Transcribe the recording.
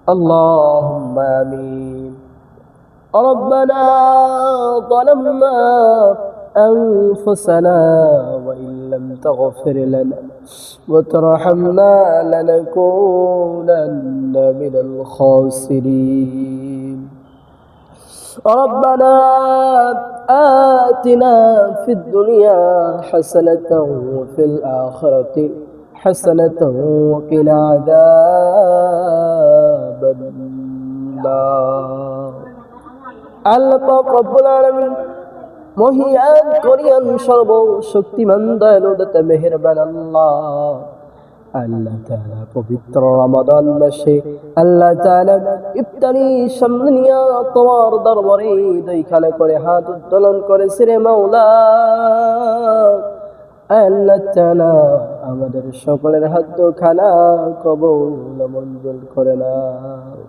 اللهم آمين. ربنا ظلمنا أنفسنا وإن لم تغفر لنا وترحمنا لنكونن من الخاسرين. ربنا آتنا في الدنيا حسنة وفي الآخرة حسنة وقنا عذاب النار. আল্লাহ পাক রব্বুল আলামিন মহিয়ান কোরিয়ান সর্বশক্তিমান দয়ালু দাতা মেহেরবান আল্লাহ। আল্লাহ তাআলা পবিত্র রমাদান মাসে আল্লাহ তাআলা ইফতারি সামনে নিয়ে তোমার দরবারে দুইখানে করে হাত উত্তোলন করেছে রে মাওলা। আল্লাহ তাআলা আমাদের সকলের হাত খানা কবুল মঞ্জুর করে নাও।